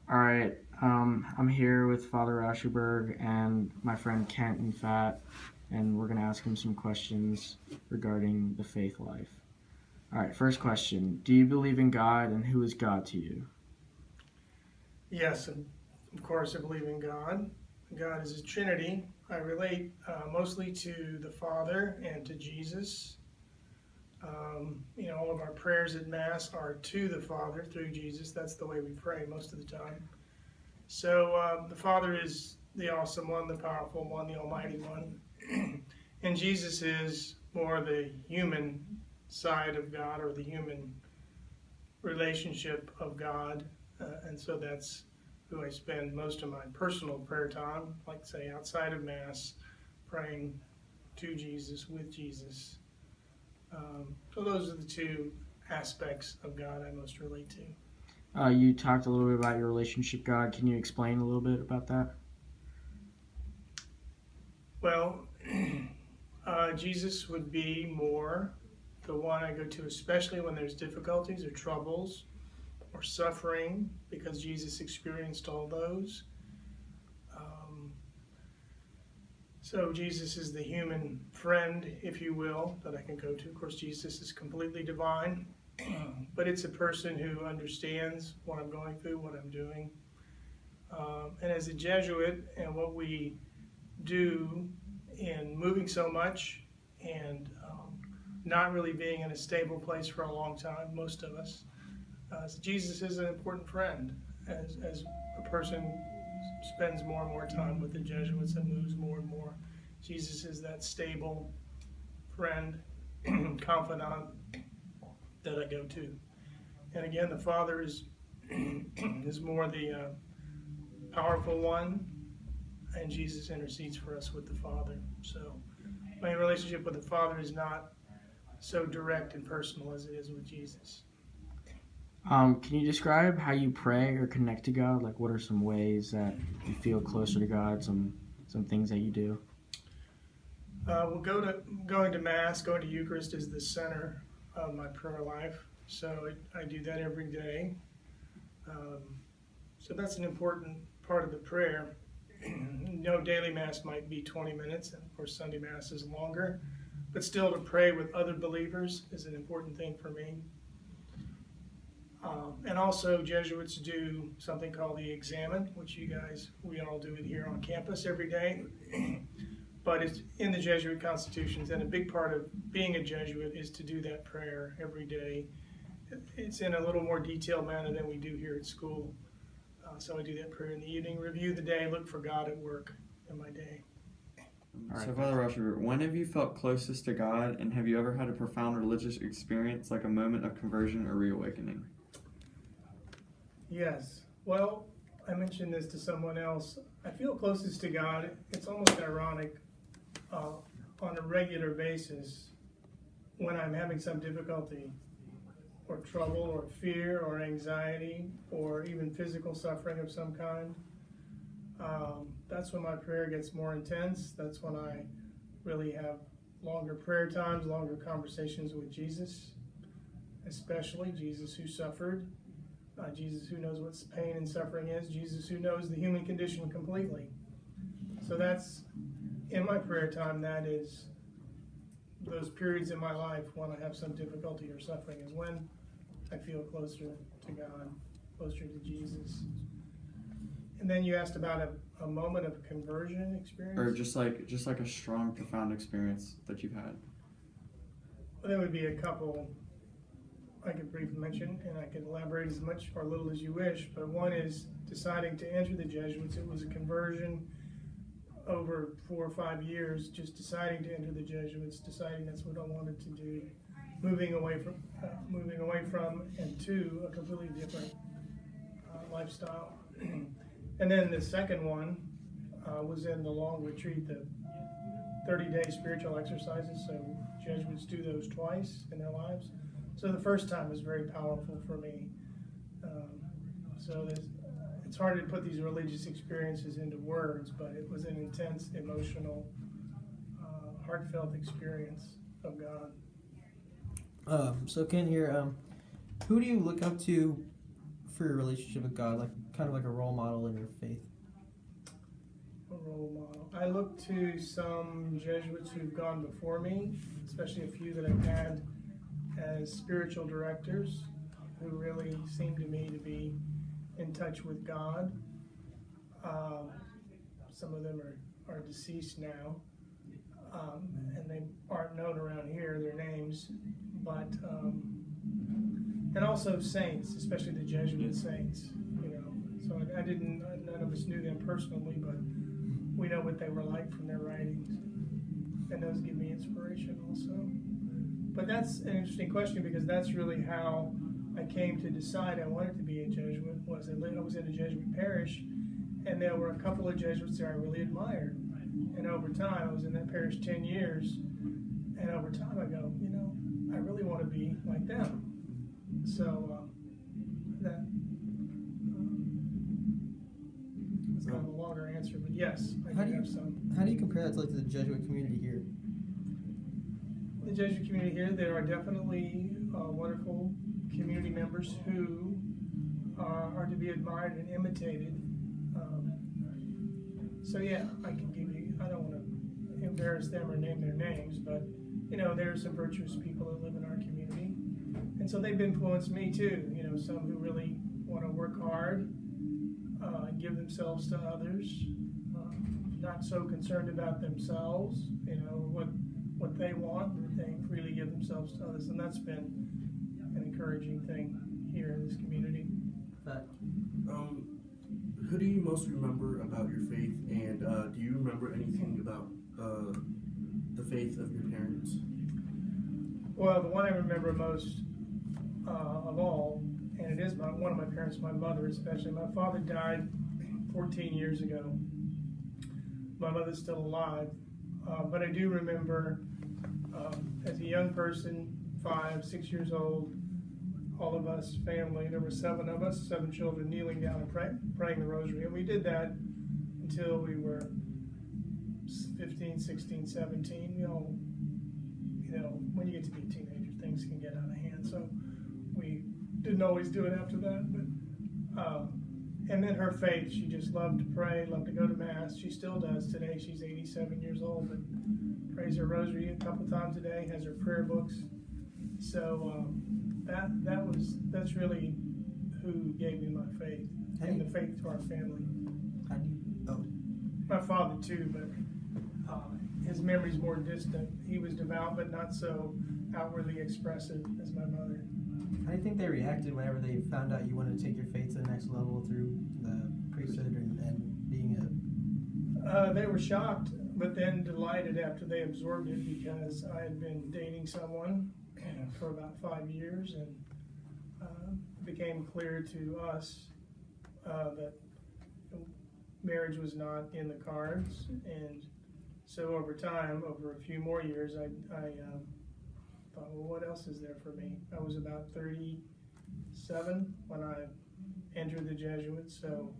All right. I'm here with Father Rauschuber and my friend Kent and Fat, and we're going to ask him some questions regarding the faith life. All right, first question. Do you believe in God, and who is God to you? Yes, and of course I believe in God. God is a Trinity. I relate mostly to the Father and to Jesus. All of our prayers at Mass are to the Father through Jesus. That's the way we pray most of the time. So the Father is the awesome one, the powerful one, the almighty one. And Jesus is more the human side of God, or the human relationship of God. And so that's who I spend most of my personal prayer time, like say outside of Mass, praying to Jesus, with Jesus. So those are the two aspects of God I most relate to. You talked a little bit about your relationship with God. Can you explain a little bit about that? Well, Jesus would be more the one I go to, especially when there's difficulties or troubles or suffering, because Jesus experienced all those. So Jesus is the human friend, if you will, that I can go to. Of course, Jesus is completely divine, but it's a person who understands what I'm going through, what I'm doing. And as a Jesuit, and what we do in moving so much and not really being in a stable place for a long time, most of us, so Jesus is an important friend. As a person spends more and more time with the Jesuits and moves more and more, Jesus is that stable friend, confidant that I go to. And again, the Father is more the powerful one, and Jesus intercedes for us with the Father. So my relationship with the Father is not so direct and personal as it is with Jesus. Can you describe how you pray or connect to God? Like, what are some ways that you feel closer to God? Some things that you do. Well, going to Mass, going to Eucharist is the center of my prayer life. So I do that every day. So that's an important part of the prayer. Daily Mass might be 20 minutes, and of course Sunday Mass is longer. But still, to pray with other believers is an important thing for me. And also, Jesuits do something called the Examen, which we all do it here on campus every day. But it's in the Jesuit constitutions, and a big part of being a Jesuit is to do that prayer every day. It's in a little more detailed manner than we do here at school. So I do that prayer in the evening, review the day, look for God at work in my day. So, Father Rauschuber, when have you felt closest to God, and have you ever had a profound religious experience, like a moment of conversion or reawakening? Yes. Well, I mentioned this to someone else. I feel closest to God. It's almost ironic. On a regular basis, when I'm having some difficulty or trouble or fear or anxiety or even physical suffering of some kind, that's when my prayer gets more intense. That's when I really have longer prayer times, longer conversations with Jesus, especially Jesus who suffered, Jesus who knows what pain and suffering is, Jesus who knows the human condition completely. So that's, in my prayer time, that is those periods in my life when I have some difficulty or suffering is when I feel closer to God, closer to Jesus. And then you asked about a moment of conversion experience? Or just like a strong, profound experience that you've had. Well, there would be a couple I could briefly mention, and I could elaborate as much or little as you wish, but one is deciding to enter the Jesuits. It was a conversion over 4 or 5 years, just deciding to enter the Jesuits, deciding that's what I wanted to do, moving away from and to a completely different lifestyle. And then the second one was in the long retreat, the 30-day spiritual exercises. So Jesuits do those twice in their lives. So the first time was very powerful for me. So it's hard to put these religious experiences into words, but it was an intense, emotional, heartfelt experience of God. So Ken here, who do you look up to for your relationship with God, like kind of like a role model in your faith? A role model. I look to some Jesuits who've gone before me, especially a few that I've had as spiritual directors, who really seem to me to be in touch with God. Some of them are deceased now, and they aren't known around here, their names, but and also saints, especially the Jesuit saints, you know. So none of us knew them personally, but we know what they were like from their writings, and those give me inspiration also. But that's an interesting question, because that's really how I came to decide I wanted to be a Jesuit. I was in a Jesuit parish, and there were a couple of Jesuits there I really admired. And over time, I was in that parish 10 years, and over time I go, you know, I really want to be like them. So that's kind of a longer answer, but yes, I do have some. How do you compare that to like the Jesuit community here? The Jesuit community here, there are definitely wonderful community members who are to be admired and imitated. So yeah, I can give you, I don't want to embarrass them or name their names, but you know, there are some virtuous people that live in our community. And so they've influenced me too, you know, some who really want to work hard, give themselves to others, not so concerned about themselves, you know, what they want, and they freely give themselves to others. And that's been an encouraging thing here in this community. Who do you most remember about your faith, and do you remember anything about the faith of your parents? Well, the one I remember most of all, and it is one of my parents, my mother especially. My father died 14 years ago. My mother's still alive, but I do remember as a young person, 5, 6 years old, all of us, family, there were 7 of us, 7 children, kneeling down and praying the rosary. And we did that until we were 15, 16, 17. You know, when you get to be a teenager, things can get out of hand. So we didn't always do it after that. But and then her faith, she just loved to pray, loved to go to Mass. She still does today. She's 87 years old, but prays her rosary a couple times a day, has her prayer books. So that's really who gave me my faith, and the faith to our family. My father too, but his memory's more distant. He was devout, but not so outwardly expressive as my mother. How do you think they reacted whenever they found out you wanted to take your faith to the next level through the priesthood and being a... They were shocked, but then delighted after they absorbed it, because I had been dating someone for about 5 years, and it became clear to us that marriage was not in the cards. And so over time, over a few more years, I thought, well, what else is there for me? I was about 37 when I entered the Jesuits, so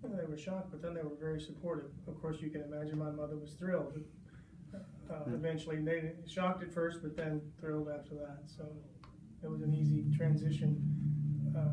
they were shocked, but then they were very supportive. Of course, you can imagine my mother was thrilled. Eventually, they shocked at first, but then thrilled after that. So it was an easy transition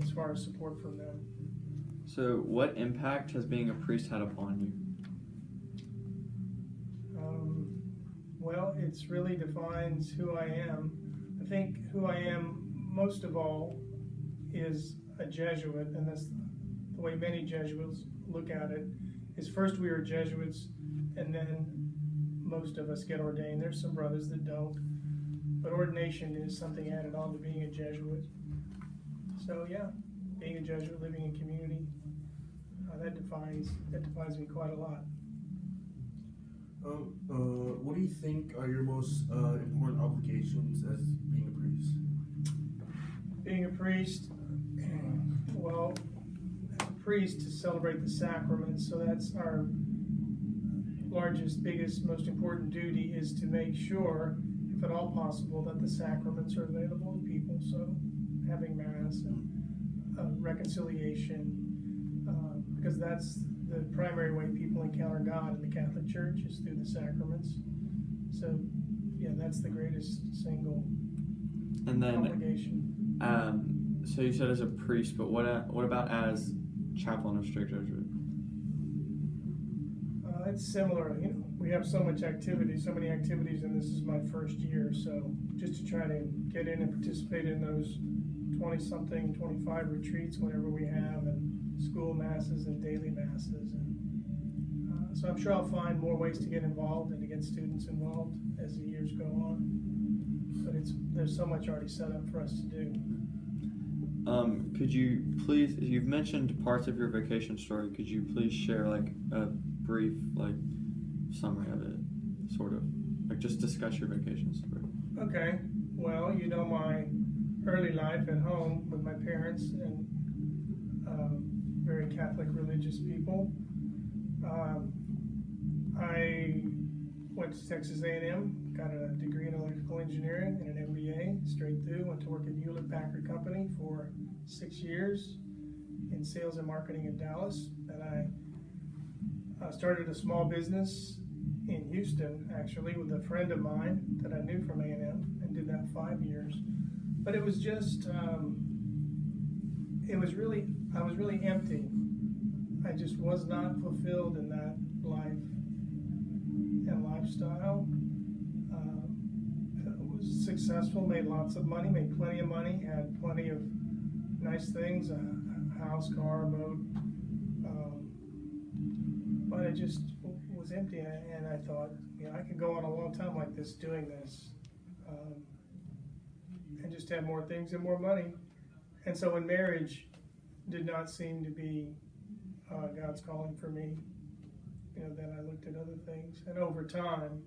as far as support from them. So what impact has being a priest had upon you? Well, it's really defines who I am. I think who I am most of all is a Jesuit, and that's the way many Jesuits look at it, is first we are Jesuits, and then most of us get ordained. There's some brothers that don't, but ordination is something added on to being a Jesuit. So yeah, being a Jesuit, living in community, that defines me quite a lot. What do you think are your most important obligations as being a priest? Being a priest, well, as a priest to celebrate the sacraments, so that's our largest, biggest, most important duty, is to make sure, if at all possible, that the sacraments are available to people. So having Mass and reconciliation, because that's the primary way people encounter God in the Catholic Church, is through the sacraments. So yeah, that's the greatest single And then obligation. So you said as a priest, but what about as chaplain of Straight Jesuit? It's similar. We have so many activities, and this is my first year. So just to try to get in and participate in those 20-something, 25 retreats, whenever we have, and school masses and daily masses. And so I'm sure I'll find more ways to get involved and to get students involved as the years go on. But there's so much already set up for us to do. Could you please, you've mentioned parts of your vacation story, could you please share like a brief like summary of it, sort of, like just discuss your vacation story? Okay, well, my early life at home with my parents and very Catholic religious people. I went to Texas A&M, got a degree in electrical engineering and an MBA straight through. Went to work at Hewlett-Packard Company for 6 years in sales and marketing in Dallas. And I started a small business in Houston, actually, with a friend of mine that I knew from A&M, and did that 5 years. But it was just, I was really empty. I just was not fulfilled in that life and lifestyle. Was successful, made lots of money, made plenty of money, had plenty of nice things, a house, car, boat. But it just was empty, and I thought, I could go on a long time like this, doing this, and just have more things and more money. And so when marriage did not seem to be God's calling for me, then I looked at other things. And over time,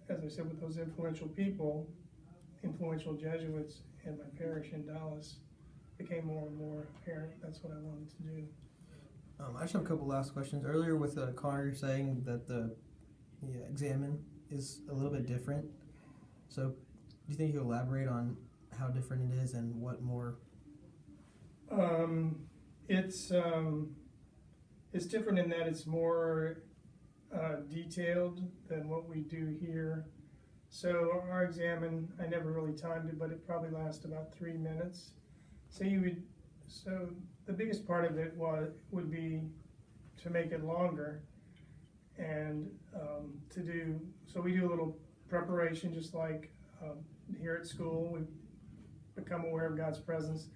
as I said, with those influential people, influential Jesuits in my parish in Dallas, became more and more apparent that's what I wanted to do. I just have a couple last questions. Earlier with Connor, you're saying that the examen is a little bit different. So do you think you could elaborate on how different it is and what more? It's different in that it's more detailed than what we do here. So our examen, I never really timed it, but it probably lasts about 3 minutes. So the biggest part of it would be to make it longer, and we do a little preparation, just like here at school. We become aware of God's presence,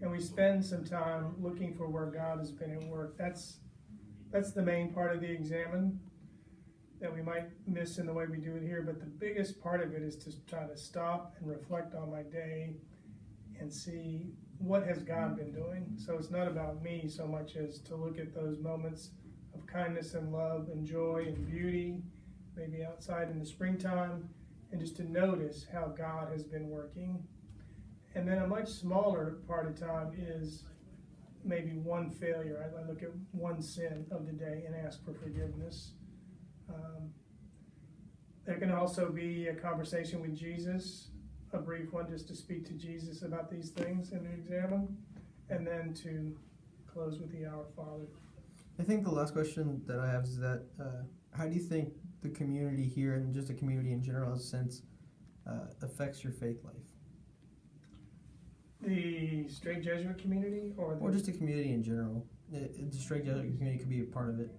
and we spend some time looking for where God has been at work. That's the main part of the examen that we might miss in the way we do it here, but the biggest part of it is to try to stop and reflect on my day and see what has God been doing. So it's not about me so much as to look at those moments of kindness and love and joy and beauty, maybe outside in the springtime, and just to notice how God has been working. And then a much smaller part of time is maybe one failure. I look at one sin of the day and ask for forgiveness. There can also be a conversation with Jesus, a brief one, just to speak to Jesus about these things in the examen, and then to close with the Our Father. I think the last question that I have is that how do you think the community here, and just the community in general, in a sense, affects your faith life? The Straight Jesuit community, or just the community in general? The Straight Jesuit community could be a part of it.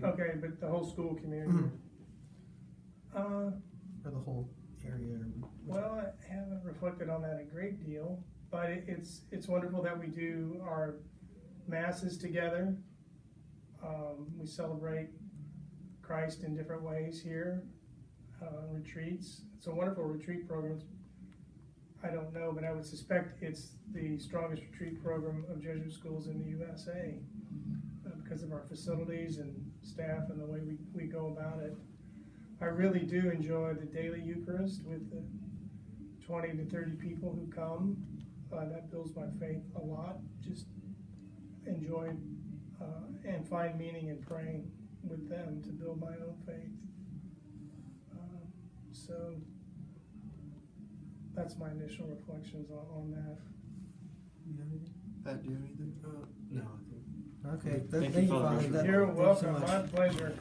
Okay, but the whole school community. Mm-hmm. Or the whole area. Well, I haven't reflected on that a great deal, but it's wonderful that we do our masses together. We celebrate Christ in different ways here. Retreats. It's a wonderful retreat program. I don't know, but I would suspect it's the strongest retreat program of Jesuit schools in the USA because of our facilities and staff and the way we go about it. I really do enjoy the daily Eucharist with the 20 to 30 people who come. That builds my faith a lot. Just enjoy and find meaning in praying with them to build my own faith. So that's my initial reflections on that. Pat, do you have anything? No, I think. Okay, Thank thank you, you, Father. Father. You're Thank you so welcome. much. My pleasure.